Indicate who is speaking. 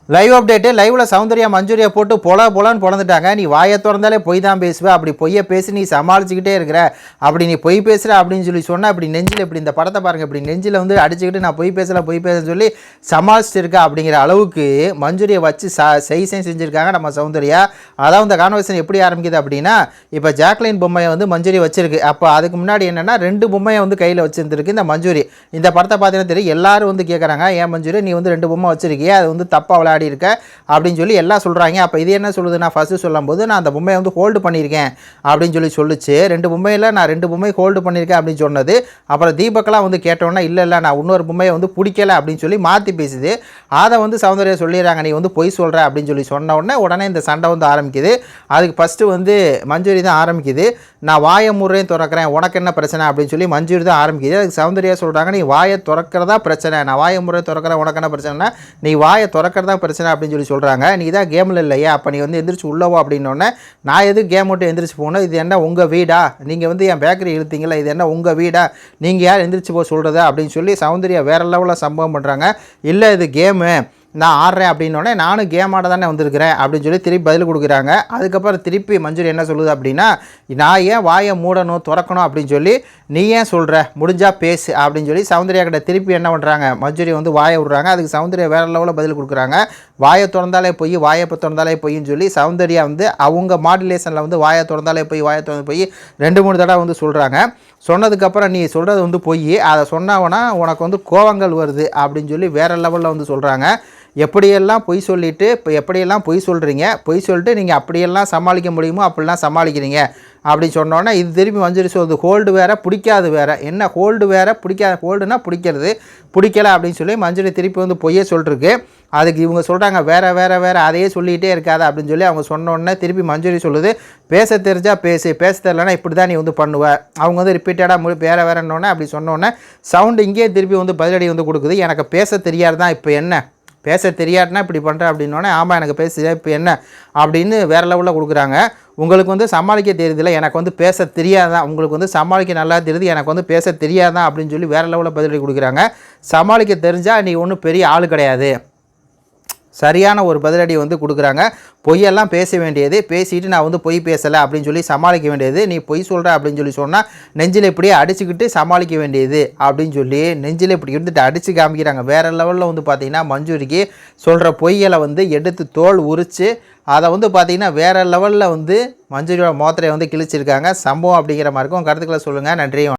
Speaker 1: Live update லைவில் சௌந்தர்யா மஞ்சூரியா போட்டு பொலன்னு பொழந்துட்டாங்க. நீ வாயை திறந்தாலே பொய் தான் பேசுவ, அப்படி பொய்யை பேசி நீ சமாளிச்சுக்கிட்டே இருக்கிற, அப்படி நீ பொய் பேசுகிற அப்படின்னு சொல்லி சொன்னால் அப்படி நெஞ்சில் இப்படி இந்த படத்தை பாருங்கள், இப்படி நெஞ்சில் வந்து அடிச்சுக்கிட்டு நான் பொய் பேசலன்னு சொல்லி சமாளிச்சுட்டு இருக்கா அப்படிங்கிற அளவுக்கு மஞ்சூரியை வச்சு செஞ்சுருக்காங்க நம்ம சௌந்தர்யா. அதாவது இந்த கான்வர்சேஷன் எப்படி ஆரம்பிக்குது அப்படின்னா, இப்போ ஜாக்லின் பொம்மையை வந்து மஞ்சூரி வச்சிருக்கு. அப்போ அதுக்கு முன்னாடி என்னென்னா 2 பொம்மையை வந்து கையில் வச்சுருந்துருக்கு இந்த மஞ்சூரி. இந்த படத்தை பார்த்தீங்கன்னா தெரியும், எல்லாரும் வந்து கேட்குறாங்க, ஏன் மஞ்சூரி நீ வந்து 2 பொம்மை வச்சிருக்கியா, அது வந்து தப்பாக விளையாடி இருக்க அப்படின்னு சொல்லி எல்லாம் சொல்கிறாங்க. அப்போ இது என்ன சொல்லுது, நான் ஃபஸ்ட்டு சொல்லும்போது நான் அந்த பொம்மையை வந்து ஹோல்டு பண்ணியிருக்கேன் அப்படின்னு சொல்லி சொல்லிச்சு. 2 பொம்மையில் நான் 2 பொம்மை ஹோல்டு பண்ணியிருக்கேன் அப்படின்னு சொன்னது. அப்புறம் தீபக்கெலாம் வந்து கேட்டோன்னா இல்லை நான் இன்னொரு பொம்மையை வந்து பிடிக்கலை அப்படின்னு சொல்லி மாற்றி பேசுது. அதை வந்து சௌந்தர்யா சொல்லிடுறாங்க, நீ வந்து பொய் சொல்கிற அப்படின்னு சொல்லி சொன்ன உடனே இந்த சண்டை வந்து ஆரம்பிக்குது. அதுக்கு ஃபஸ்ட்டு வந்து மஞ்சூரி தான் ஆரம்பிக்குது. நான் வாயை முறையும் திறக்கிறேன், உனக்கு என்ன பிரச்சனை அப்படின்னு சொல்லி மஞ்சூரி தான் ஆரம்பிக்குது. அதுக்கு சௌந்தர்யா சொல்கிறாங்க, நீ வாயை திறக்கிறதா பிரச்சனை, நான் வாயை முறையை திறக்கிறேன், உனக்கு என்ன பிரச்சனைனா நீ வாயை திறக்கிறதா பிரச்சனை அப்படின்னு சொல்லி சொல்கிறாங்க. நீ தான் கேமில் இல்லையா, அப்போ நீ வந்து எந்திரிச்சு உள்ளவோ அப்படின்னோடனே நான் எது கேம் மட்டும் எந்திரிச்சு போகணும், இது என்ன உங்கள் வீடா, நீங்கள் வந்து என் பேக்கரி இழுத்தீங்களா, இது என்ன உங்கள் வீடா, நீங்கள் யார் எந்திரிச்சு போக சொல்கிறதா அப்படின்னு சொல்லி சௌந்தர்யா வேறு லெவலில் சம்பவம் பண்ணுறாங்க. இல்லை இது கேமு, நான் ஆடுறேன் அப்படின்னோடனே நானும் கேம் ஆட தானே வந்திருக்கிறேன் அப்படின்னு சொல்லி திருப்பி பதில் கொடுக்குறாங்க. அதுக்கப்புறம் திருப்பி மஞ்சூரி என்ன சொல்லுது அப்படின்னா, நான் ஏன் வாயை மூடணும் திறக்கணும் அப்படின்னு சொல்லி நீ ஏன் சொல்கிற, முடிஞ்சால் பேசு அப்படின்னு சொல்லி சௌந்தர்யா கிட்ட திருப்பி என்ன பண்ணுறாங்க, மஞ்சூரி வந்து வாயை விடுறாங்க. அதுக்கு சௌந்தர்யா வேறு லெவலில் பதில் கொடுக்குறாங்க. வாயை திறந்தாலே பொய், வாயை திறந்தாலே பொய்ன்னு சொல்லி சௌந்தர்யா வந்து அவங்க மாடுலேஷனில் வந்து வாயை திறந்தாலே பொய், வாயை திறந்து பொய் 2-3 தடவை வந்து சொல்கிறாங்க. சொன்னதுக்கப்புறம் நீ சொல்கிறது வந்து பொய், அதை சொன்னவனா உனக்கு வந்து கோவங்கள் வருது அப்படின்னு சொல்லி வேறு லெவலில் வந்து சொல்கிறாங்க. எப்படியெல்லாம் பொய் சொல்லிவிட்டு இப்போ எப்படியெல்லாம் பொய் சொல்கிறீங்க, பொய் சொல்லிட்டு நீங்கள் அப்படியெல்லாம் சமாளிக்க முடியுமோ அப்படிலாம் சமாளிக்கிறீங்க அப்படி சொன்னோன்னே இது திருப்பி மஞ்சூரி சொல்லுது, ஹோல்டு வேறு பிடிக்காது வேறு, என்ன ஹோல்டு வேறு பிடிக்காது, ஹோல்டுனா பிடிக்கிறது, பிடிக்கலை அப்படின்னு சொல்லி மஞ்சூரி திருப்பி வந்து பொய்யே சொல்லிருக்கு. அதுக்கு இவங்க சொல்கிறாங்க வேறு அதையே சொல்லிகிட்டே இருக்காது அப்படின்னு சொல்லி அவங்க சொன்னோடனே திருப்பி மஞ்சூரி சொல்லுது, பேச தெரிஞ்சால் பேச தெரிலனா இப்படி தான் நீ வந்து பண்ணுவ. அவங்க வந்து ரிப்பீட்டடாக வேறுன்னொன்னே அப்படி சொன்னோன்னே சவுண்டு இங்கேயே திருப்பி வந்து பதிலடி வந்து கொடுக்குது, எனக்கு பேச தெரியாது தான் இப்போ என்ன, பேச தெரியாதுனா இப்படி பண்ணுறேன் அப்படின்னோடனே ஆமாம் எனக்கு பேச இப்போ என்ன அப்படின்னு வேறு லெவலில் கொடுக்குறாங்க. உங்களுக்கு வந்து சமாளிக்க தெரியுதில்ல, எனக்கு வந்து பேச தெரியாதான், உங்களுக்கு வந்து சமாளிக்க நல்லா தெரியுது, எனக்கு வந்து பேச தெரியாதான் அப்படின்னு சொல்லி வேறு லெவலில் பதிலடி கொடுக்குறாங்க. சமாளிக்க தெரிஞ்சால் நீ ஒன்றும் பெரிய ஆள் கிடையாது, சரியான ஒரு பதிலடி வந்து கொடுக்குறாங்க. பொய்யெல்லாம் பேச வேண்டியது, பேசிட்டு நான் வந்து பொய் பேசலை அப்படின்னு சொல்லி சமாளிக்க வேண்டியது, நீ பொய் சொல்கிற அப்படின்னு சொல்லி சொன்னால் நெஞ்சில் இப்படியே அடிச்சுக்கிட்டு சமாளிக்க வேண்டியது அப்படின்னு சொல்லி நெஞ்சில் இப்படி இருந்துட்டு அடித்து காமிக்கிறாங்க. வேறு லெவலில் வந்து பார்த்திங்கன்னா மஞ்சூரிக்கு சொல்கிற பொய்களை வந்து எடுத்து தோல் உரித்து அதை வந்து பார்த்திங்கன்னா வேறு லெவலில் வந்து மஞ்சூரியோட மோத்திரையை வந்து கிழிச்சிருக்காங்க. சம்பவம் அப்படிங்கிற மாதிரி இருக்கும். கருத்துக்களை சொல்லுங்கள். நன்றி.